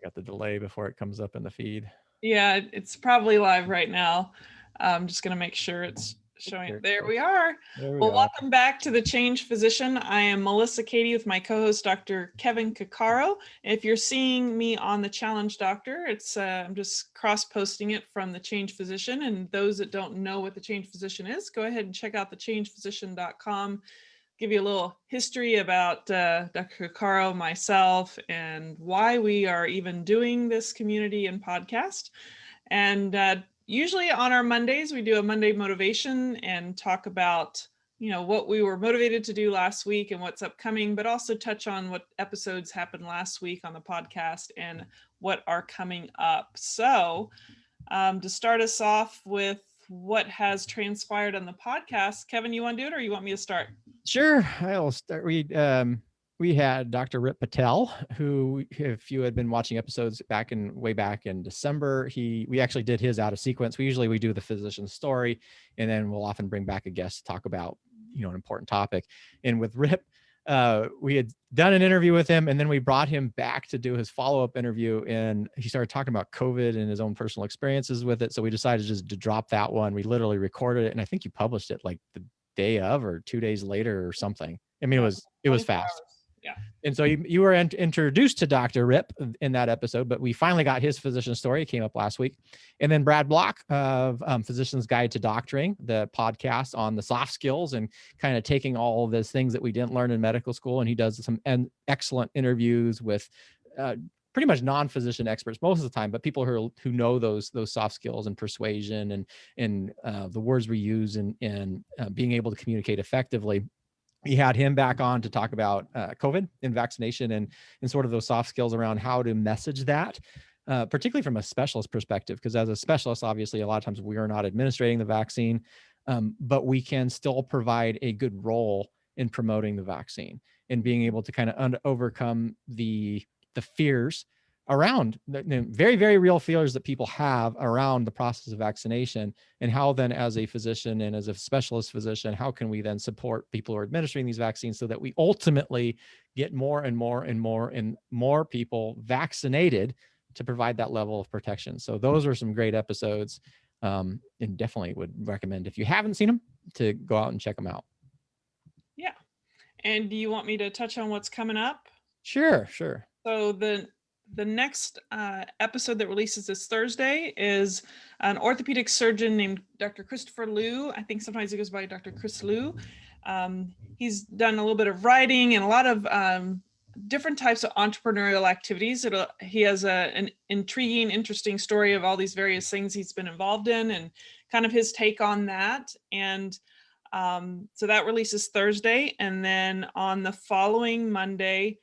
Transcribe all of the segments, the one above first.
got the delay before it comes up in the feed. Yeah, it's probably live right now. I'm just going to make sure it's showing There it. it There goes. we are. There we Well, are. welcome back to The Change Physician. I am Melissa Cady with my co-host, Dr. Kevin Cuccaro. If you're seeing me on The Challenge Doctor, it's I'm just cross-posting it from The Change Physician. And those that don't know what The Change Physician is, go ahead and check out thechangephysician.com. Give you a little history about Dr. Cuccaro, myself, and why we are even doing this community and podcast. And usually on our Mondays, we do a Monday motivation and talk about, what we were motivated to do last week and what's upcoming, but also touch on what episodes happened last week on the podcast and what are coming up. So to start us off with what has transpired on the podcast, Kevin, you want to do it or you want me to start? Sure, I'll start. We had Dr. Rip Patel, who, if you had been watching episodes way back in December, we actually did his out of sequence. We do the physician's story, and then we'll often bring back a guest to talk about, an important topic. And with Rip, we had done an interview with him, and then we brought him back to do his follow-up interview, and he started talking about COVID and his own personal experiences with it. So we decided just to drop that one. We literally recorded it, and I think you published it like the day of or 2 days later or something. I mean, it was fast. Hours. Yeah. And so you were introduced to Dr. Rip in that episode, but we finally got his physician story. It came up last week. And then Brad Block of Physician's Guide to Doctoring, the podcast on the soft skills and kind of taking all of those things that we didn't learn in medical school. And he does some excellent interviews with pretty much non-physician experts most of the time, but people who know those soft skills and persuasion and the words we use in being able to communicate effectively. We had him back on to talk about COVID and vaccination and sort of those soft skills around how to message that, particularly from a specialist perspective, because as a specialist, obviously, a lot of times we are not administrating the vaccine, but we can still provide a good role in promoting the vaccine and being able to kind of overcome the fears around the very, very real fears that people have around the process of vaccination, and how then as a physician and as a specialist physician, how can we then support people who are administering these vaccines so that we ultimately get more and more and more and more people vaccinated to provide that level of protection. So those were some great episodes, and definitely would recommend, if you haven't seen them, to go out and check them out. Yeah. And do you want me to touch on what's coming up? Sure. So the next episode that releases this Thursday is an orthopedic surgeon named Dr. Christopher Liu. I think sometimes he goes by Dr. Chris Liu. He's done a little bit of writing and a lot of different types of entrepreneurial activities. He has an intriguing, interesting story of all these various things he's been involved in and kind of his take on that. And so that releases Thursday. And then on the following Monday,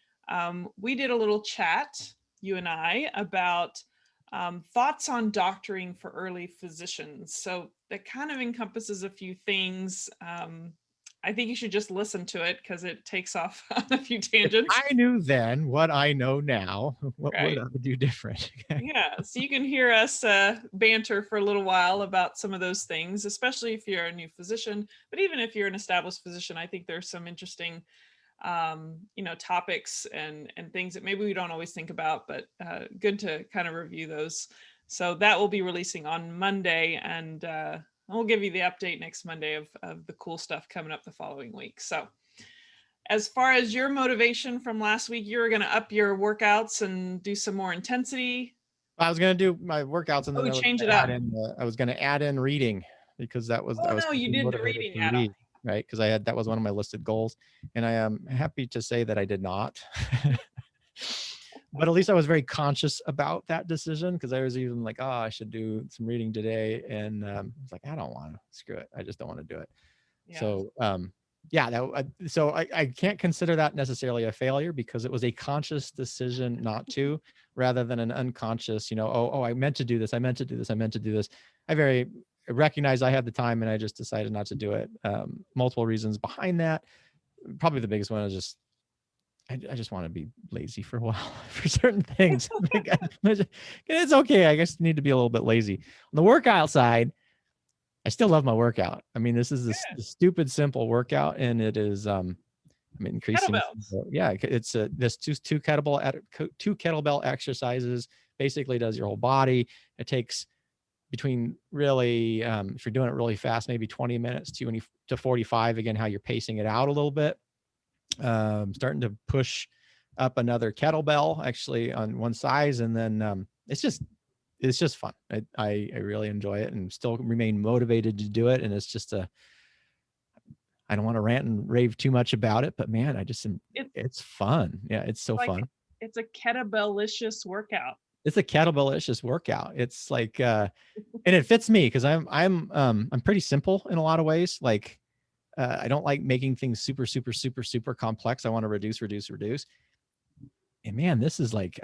we did a little chat, you and I, about thoughts on doctoring for early physicians. So that kind of encompasses a few things. I think you should just listen to it because it takes off on a few tangents. If I knew then what I know now, what would I do different? Yeah, so you can hear us banter for a little while about some of those things, especially if you're a new physician. But even if you're an established physician, I think there's some interesting topics and things that maybe we don't always think about, but good to kind of review those. So that will be releasing on Monday, and we'll give you the update next Monday of the cool stuff coming up the following week. So as far as your motivation from last week, you were going to up your workouts and do some more intensity. I was going to do my workouts and then I was going to add in reading, because that was, I was you did the reading read, right? Because that was one of my listed goals, and I am happy to say that I did not. But at least I was very conscious about that decision, because I was even like, I should do some reading today, and it's like, I don't want to, screw it, I just don't want to do it. Yeah. So so I can't consider that necessarily a failure, because it was a conscious decision not to, rather than an unconscious, I meant to do this, I meant to do this. I recognize I had the time, and I just decided not to do it. Multiple reasons behind that. Probably the biggest one is I just want to be lazy for a while for certain things. It's okay. I guess I need to be a little bit lazy. On the workout side, I still love my workout. I mean, this is the stupid simple workout, and it is I'm increasing. Kettlebells. Yeah, it's this two kettlebell exercises. Basically, does your whole body. It takes between really, if you're doing it really fast, maybe 20 minutes to 45. Again, how you're pacing it out a little bit. Starting to push up another kettlebell actually on one size, and then it's just fun. I really enjoy it and still remain motivated to do it. And it's just I don't want to rant and rave too much about it, but man, it's fun. Yeah, it's so Like fun. it's a kettlebell-licious workout. It's a kettlebell-licious workout. It's like, and it fits me because I'm pretty simple in a lot of ways. Like, I don't like making things super, super, super, super complex. I want to reduce. And man, this is like,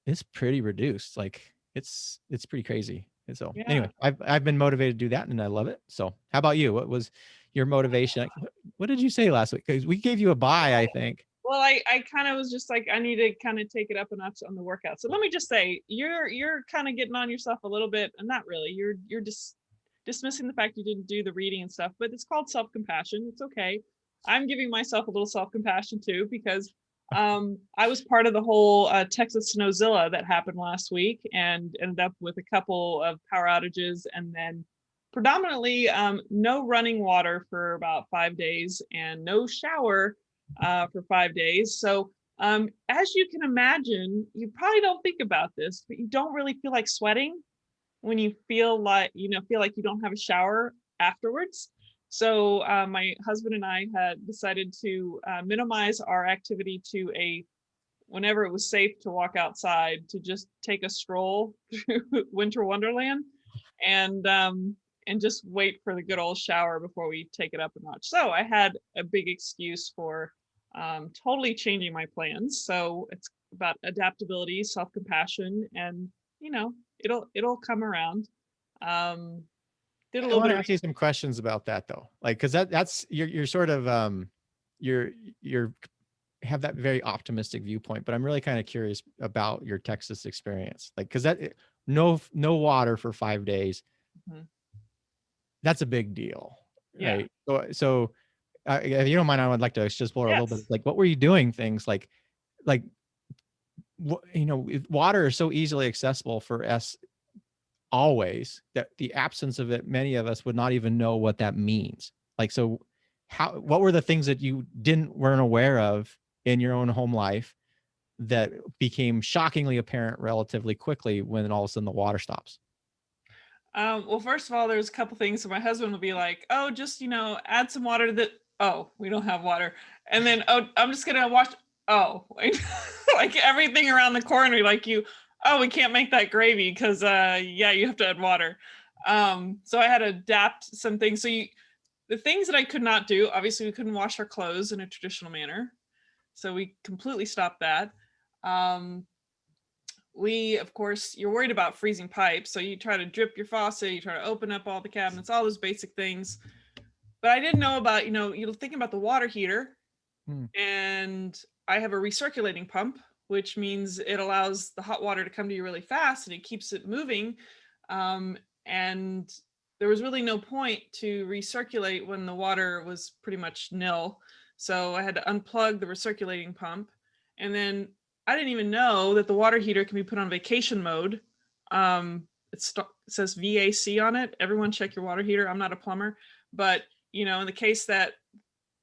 it's pretty reduced. Like it's pretty crazy. And so Yeah. anyway, I've been motivated to do that and I love it. So how about you? What was your motivation? What did you say last week? Because we gave you a buy, I think. Well, I kind of was just like, I need to kind of take it up a notch on the workout. So let me just say, you're kind of getting on yourself a little bit, and not really. You're just dismissing the fact you didn't do the reading and stuff, but it's called self-compassion. It's okay. I'm giving myself a little self-compassion too, because I was part of the whole Texas Snowzilla that happened last week, and ended up with a couple of power outages, and then predominantly no running water for about 5 days and no shower for 5 days. So as you can imagine, you probably don't think about this, but you don't really feel like sweating when you feel like you don't have a shower afterwards. So my husband and I had decided to minimize our activity to whenever it was safe to walk outside, to just take a stroll through Winter Wonderland, and just wait for the good old shower before we take it up a notch. So I had a big excuse for totally changing my plans. So it's about adaptability, self-compassion, and it'll come around. Did a I little want bit to of ask you some questions about that though. Like, cause that's, you're sort of, you're have that very optimistic viewpoint, but I'm really kind of curious about your Texas experience. Like, cause no water for 5 days. Mhm. That's a big deal. Yeah. Right. So if you don't mind, I would like to just explore a little bit. Yes. Like, what were you doing? Things like, water is so easily accessible for us always, that the absence of it, many of us would not even know what that means. Like, so what were the things that you weren't aware of in your own home life that became shockingly apparent relatively quickly when all of a sudden the water stops? Well, first of all, there's a couple things. So my husband will be like, "Oh, just add some water to the." Oh, we don't have water. And then, "Oh, I'm just gonna wash." Oh, like everything around the corner, like you. Oh, we can't make that gravy because yeah, you have to add water. So I had to adapt some things. So the things that I could not do, obviously, we couldn't wash our clothes in a traditional manner, so we completely stopped that. Um, of course, you're worried about freezing pipes, so you try to drip your faucet, you try to open up all the cabinets, all those basic things. But I didn't know about, you're thinking about the water heater, Hmm. and I have a recirculating pump, which means it allows the hot water to come to you really fast and it keeps it moving. And there was really no point to recirculate when the water was pretty much nil. So I had to unplug the recirculating pump. And then I didn't even know that the water heater can be put on vacation mode. It says VAC on it. Everyone check your water heater. I'm not a plumber, but in the case that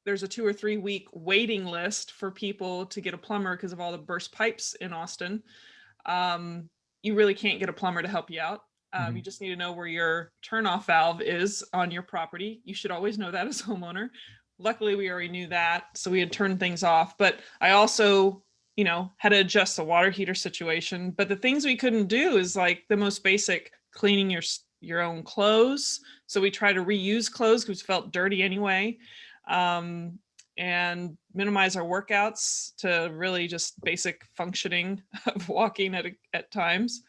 there's a 2 or 3 week waiting list for people to get a plumber because of all the burst pipes in Austin, you really can't get a plumber to help you out. You just need to know where your turnoff valve is on your property. You should always know that as a homeowner. Luckily, we already knew that, so we had turned things off. But I also, had to adjust the water heater situation. But the things we couldn't do is like the most basic cleaning your own clothes. So we try to reuse clothes because it felt dirty anyway. And minimize our workouts to really just basic functioning of walking at times.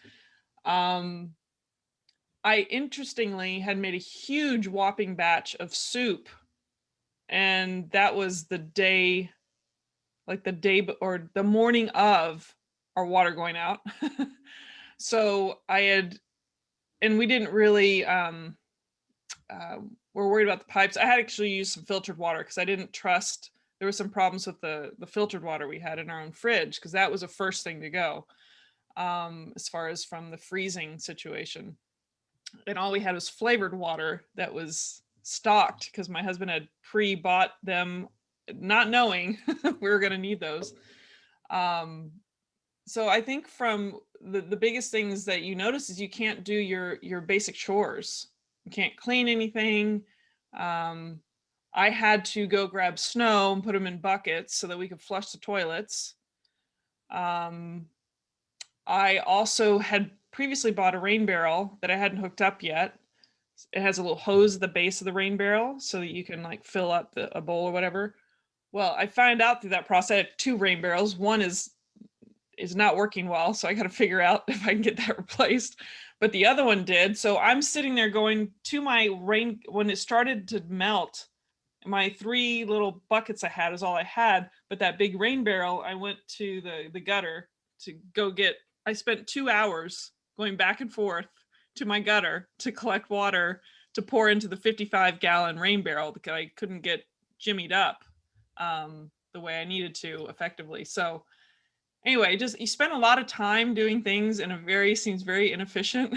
I interestingly had made a huge whopping batch of soup, and that was the day or the morning of our water going out. So and we didn't really we're worried about the pipes. I had actually used some filtered water because I didn't trust there were some problems with the filtered water we had in our own fridge, because that was the first thing to go, as far as from the freezing situation. And all we had was flavored water that was stocked because my husband had pre-bought them, not knowing we were going to need those. So I think from the biggest things that you notice is you can't do your basic chores. You can't clean anything. I had to go grab snow and put them in buckets so that we could flush the toilets. I also had previously bought a rain barrel that I hadn't hooked up yet. It has a little hose at the base of the rain barrel so that you can like fill up a bowl or whatever. Well, I found out through that process I had 2 rain barrels. One is not working well, so I got to figure out if I can get that replaced. But the other one did. So I'm sitting there going to my rain, when it started to melt, my 3 little buckets I had is all I had. But that big rain barrel, I went to the gutter to go get. I spent 2 hours going back and forth to my gutter to collect water to pour into the 55-gallon rain barrel because I couldn't get jimmied up the way I needed to effectively. So anyway, just you spend a lot of time doing things in seems very inefficient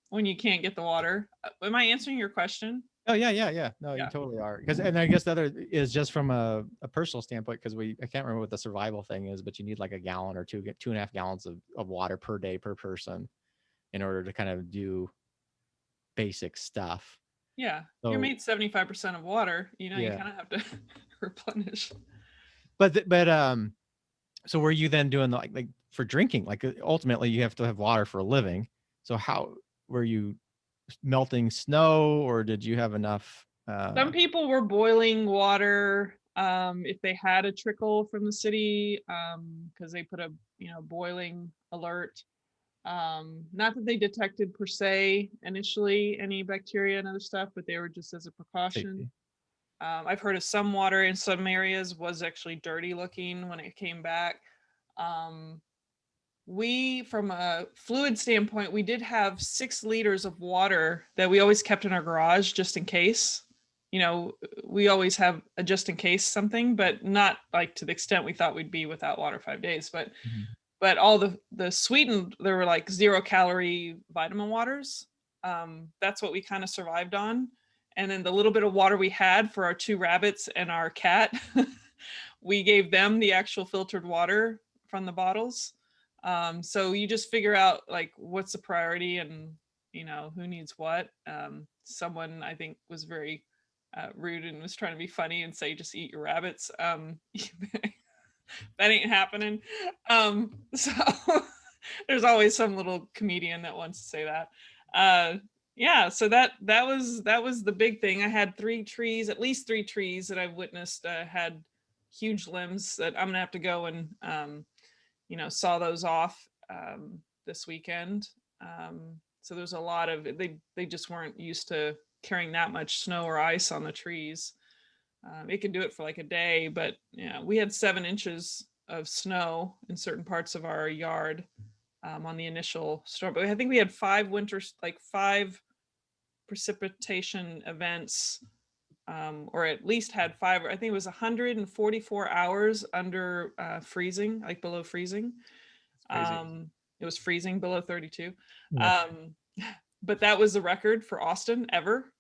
when you can't get the water. Am I answering your question? Oh yeah. No, you totally are. And I guess the other is just from a personal standpoint, because I can't remember what the survival thing is, but you need like a gallon or 2.5 gallons of water per day per person in order to kind of do basic stuff. Yeah, so, you're made 75% of water. You kind of have to replenish. But so were you then doing like for drinking? Like ultimately, you have to have water for a living. So how were you melting snow, or did you have enough? Some people were boiling water if they had a trickle from the city, because they put a boiling alert. Not that they detected per se initially any bacteria and other stuff, but they were just as a precaution. I've heard of some water in some areas was actually dirty looking when it came back. We, from a fluid standpoint, we did have 6 liters of water that we always kept in our garage just in case. We always have a just in case something, but not like to the extent we thought we'd be without water 5 days. But all the sweetened, there were like 0-calorie vitamin waters. That's what we kind of survived on. And then the little bit of water we had for our 2 rabbits and our cat, we gave them the actual filtered water from the bottles. So you just figure out like what's the priority and who needs what. Someone I think was very rude and was trying to be funny and say just eat your rabbits. That ain't happening. So there's always some little comedian that wants to say that. Yeah, so that was the big thing. I had 3 trees, at least 3 trees that I've witnessed had huge limbs that I'm gonna have to go and saw those off this weekend. So there's a lot of they just weren't used to carrying that much snow or ice on the trees. It can do it for like a day, but we had 7 inches of snow in certain parts of our yard on the initial storm. But I think we had 5 precipitation events, or at least had 5. I think it was 144 hours under freezing, like below freezing. It was freezing below 32. Yeah. But that was the record for Austin ever.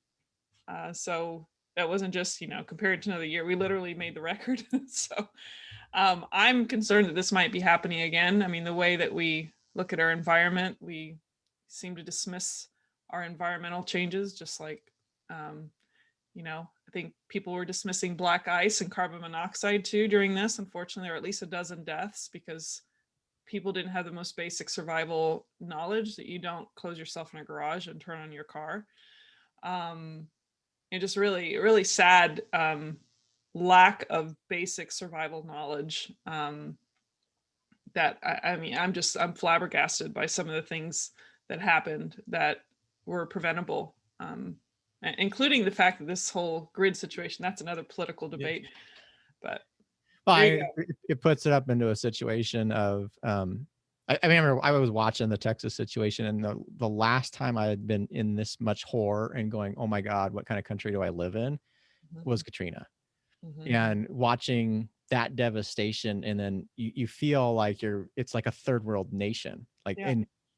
So that wasn't just, compared to another year, we literally made the record. So I'm concerned that this might be happening again. I mean, the way that we look at our environment, we seem to dismiss our environmental changes, just like, I think people were dismissing black ice and carbon monoxide too during this. Unfortunately, there were at least a dozen deaths because people didn't have the most basic survival knowledge that you don't close yourself in a garage and turn on your car. And just really, really sad lack of basic survival knowledge. That I'm flabbergasted by some of the things that happened that were preventable, including the fact that this whole grid situation, that's another political debate. But it puts it up into a situation of I remember I was watching the Texas situation, and the last time I had been in this much horror and going, oh my God, what kind of country do I live in, was Katrina. and watching that devastation, and then you feel like it's like a third world nation, like Yeah.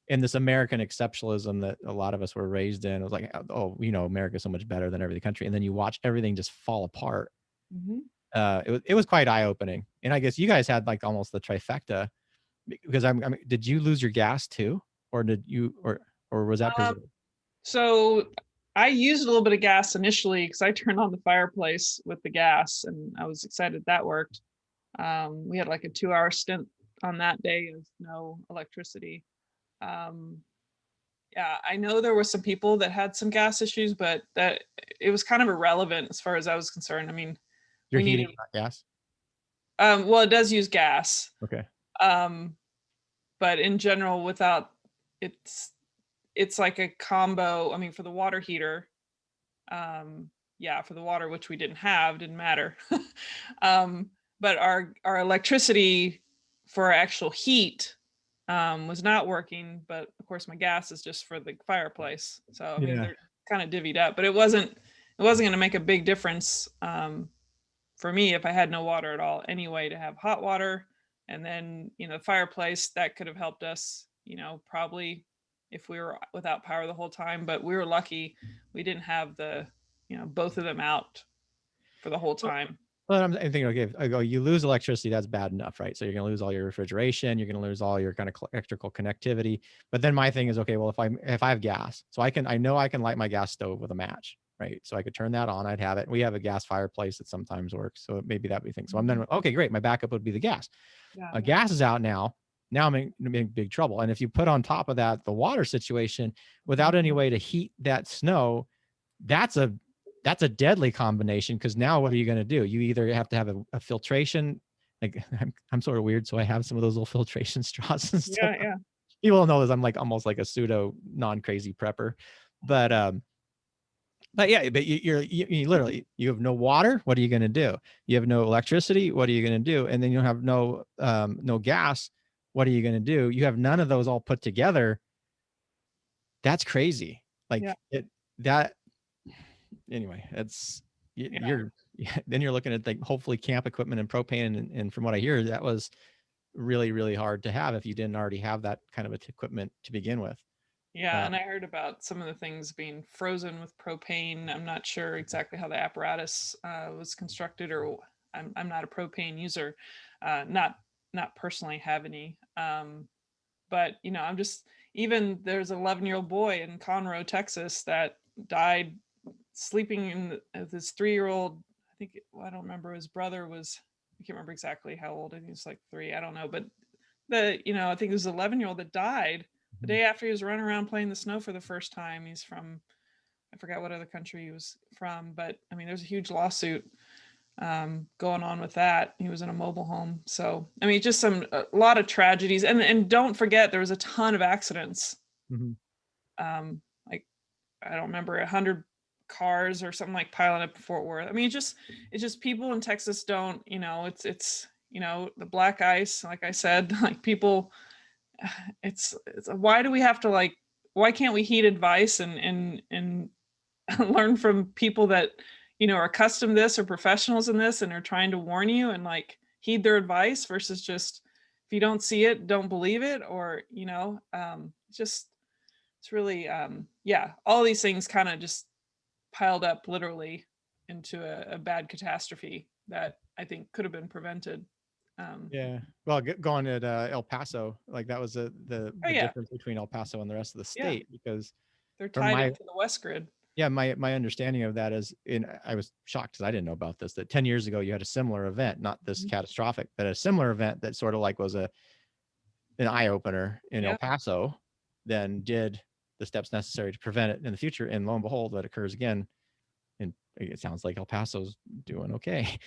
in this American exceptionalism that a lot of us were raised in. It was like, oh, America's so much better than every other country, and then you watch everything just fall apart. It was quite eye opening, and I guess you guys had like almost the trifecta, because I mean, did you lose your gas too, or did you, or was that preserved? So I used a little bit of gas initially because I turned on the fireplace with the gas, and I was excited that worked. We had like a 2-hour stint on that day of no electricity. Yeah, I know there were some people that had some gas issues, but that it was kind of irrelevant as far as I was concerned. I mean, Your we heating, needed, not gas? well, it does use gas. Okay. But in general, without it's it's like a combo. I mean, for the water heater, yeah, for the water, which we didn't matter. um, but our electricity for our actual heat was not working. But of course, my gas is just for the fireplace. So I mean, Yeah. they're kind of divvied up. But it wasn't going to make a big difference for me if I had no water at all anyway, to have hot water. And then, the fireplace that could have helped us, probably if we were without power the whole time. But we were lucky we didn't have both of them out for the whole time. Well, I'm thinking, okay, I go, you lose electricity, that's bad enough, right? So you're going to lose all your refrigeration, you're going to lose all your kind of electrical connectivity. But then my thing is, okay, well, if I have gas, so I know I can light my gas stove with a match, right? So I could turn that on, I'd have it. We have a gas fireplace that sometimes works, so maybe that we think. So I'm then, okay, great, my backup would be the gas. Yeah. Gas is out now. Now I'm in big trouble. And if you put on top of that the water situation, without any way to heat that snow, that's a deadly combination, because now what are you going to do? You either have to have a filtration, like I'm sort of weird, so I have some of those little filtration straws and stuff. Yeah. People know this. I'm like almost like a pseudo non-crazy prepper, but yeah, but you literally, you have no water. What are you going to do? You have no electricity. What are you going to do? And then you have no gas. What are you going to do? You have none of those all put together. That's crazy. Like Yeah. that. Anyway, it's you're then you're looking at like hopefully camp equipment and propane, and from what I hear, that was really, really hard to have if you didn't already have that kind of equipment to begin with. Yeah, and I heard about some of the things being frozen with propane. I'm not sure exactly how the apparatus was constructed, or I'm not a propane user, not personally have any. But I'm just, even there's an 11-year-old boy in Conroe, Texas, that died sleeping with his 3-year-old. I think, well, I don't remember. His brother was, I can't remember exactly how old. I think it's like 3. I don't know, but I think it was 11-year-old that died the day after he was running around playing the snow for the first time. He's from, I forgot what other country he was from, but I mean, there's a huge lawsuit going on with that. He was in a mobile home. So, I mean, just a lot of tragedies. And don't forget, there was a ton of accidents. Like, I don't remember, 100 cars or something like piling up in Fort Worth. I mean, it's just people in Texas don't, it's the black ice, like I said, like people, it's why do we have to, like, why can't we heed advice and learn from people that are accustomed to this or professionals in this and are trying to warn you, and like heed their advice, versus just, if you don't see it, don't believe it, or just, it's really yeah, all these things kind of just piled up literally into a bad catastrophe that I think could have been prevented. Yeah. Well, going at El Paso, like that was the Oh yeah, difference between El Paso and the rest of the yeah, state, because they're from tied my into the West Grid. my understanding of that is, I was shocked because I didn't know about this, that 10 years ago you had a similar event, not this catastrophic, but a similar event that sort of like was an eye opener in El Yeah, Paso, then did the steps necessary to prevent it in the future. And lo and behold, that occurs again. And it sounds like El Paso's doing okay.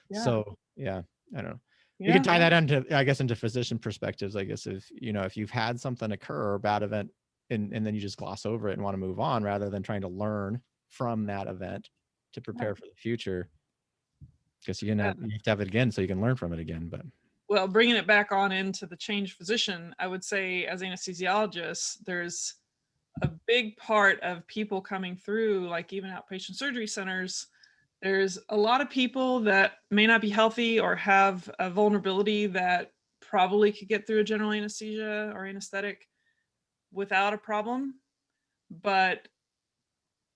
yeah, So yeah, I don't know. You can yeah, tie that into, I guess, into physician perspectives. I guess if if you've had something occur or a bad event, and then you just gloss over it and want to move on rather than trying to learn from that event to prepare for the future, because you have to have it again so you can learn from it again. But well, bringing it back on into the change physician, I would say as anesthesiologists, there's a big part of people coming through, like even outpatient surgery centers, There's a lot of people that may not be healthy or have a vulnerability that probably could get through a general anesthesia or anesthetic without a problem, but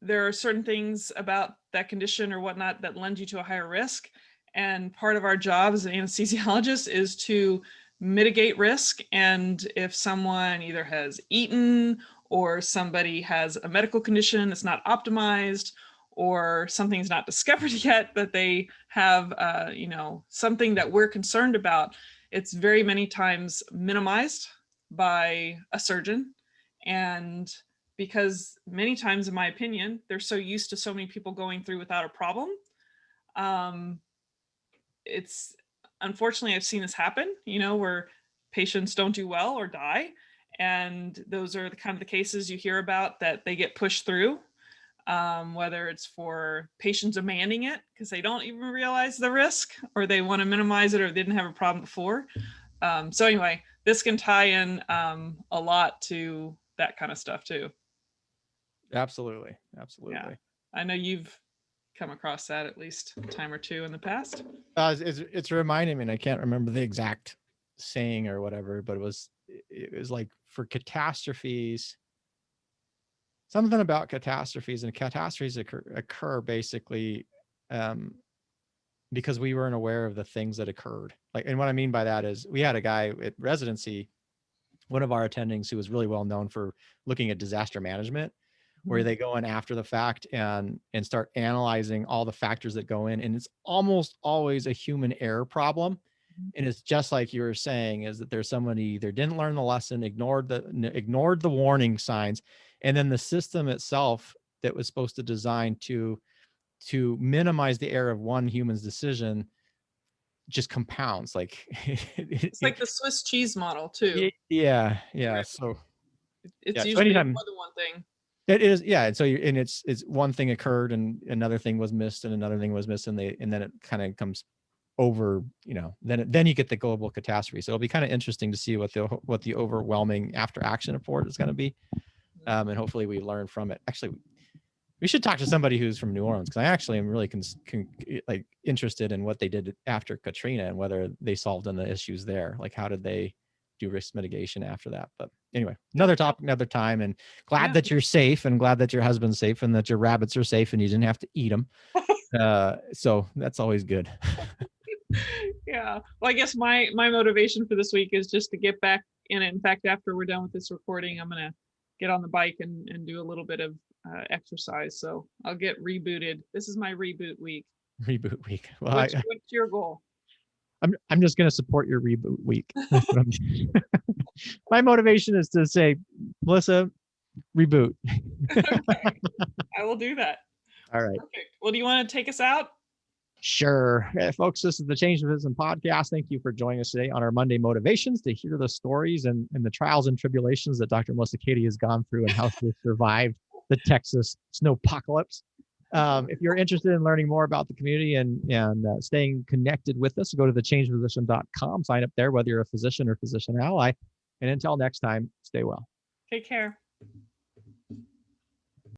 there are certain things about that condition or whatnot that lend you to a higher risk. And part of our job as an anesthesiologist is to mitigate risk. And if someone either has eaten or somebody has a medical condition that's not optimized or something's not discovered yet that they have, something that we're concerned about, it's very many times minimized by a surgeon. And because many times, in my opinion, they're so used to so many people going through without a problem. It's unfortunately, I've seen this happen, where patients don't do well or die. And those are the kind of the cases you hear about that they get pushed through, whether it's for patients demanding it because they don't even realize the risk or they want to minimize it or they didn't have a problem before. So anyway, this can tie in a lot to that kind of stuff too. Absolutely. Yeah, I know you've come across that at least a time or two in the past. It's reminding me, and I can't remember the exact saying or whatever, but it was like for catastrophes, something about catastrophes, and catastrophes occur basically because we weren't aware of the things that occurred. Like, and what I mean by that is we had a guy at residency, one of our attendings who was really well known for looking at disaster management, where they go in after the fact and start analyzing all the factors that go in. And it's almost always a human error problem. And it's just like you were saying, is that there's somebody either didn't learn the lesson, ignored the warning signs, and then the system itself that was supposed to design to minimize the error of one human's decision just compounds. Like It's like the Swiss cheese model too. yeah. Right. So It's so usually more anytime than one thing. it is, yeah. And so it's one thing occurred and another thing was missed and another thing was missed, and then it kind of comes over, then you get the global catastrophe. So it'll be kind of interesting to see what the overwhelming after action report is going to be, and hopefully we learn from it. Actually, we should talk to somebody who's from New Orleans, because I actually am really like interested in what they did after Katrina and whether they solved on the issues there. Like, how did they do risk mitigation after that? But anyway, another topic, another time. And glad that you're safe, and glad that your husband's safe, and that your rabbits are safe, and you didn't have to eat them. So that's always good. Yeah. Well, I guess my motivation for this week is just to get back in it. In fact, after we're done with this recording, I'm gonna get on the bike and do a little bit of exercise. So I'll get rebooted. This is my reboot week. Reboot week. Well, what's your goal? I'm just going to support your reboot week. My motivation is to say, Melissa, reboot. Okay. I will do that. All right. Perfect. Well, do you want to take us out? Sure. Folks, this is the Change Physician podcast. Thank you for joining us today on our Monday Motivations, to hear the stories and the trials and tribulations that Dr. Melissa Cady has gone through and how she survived the Texas snowpocalypse. If you're interested in learning more about the community and staying connected with us, go to thechangephysician.com, sign up there, whether you're a physician or physician ally. And until next time, stay well. Take care.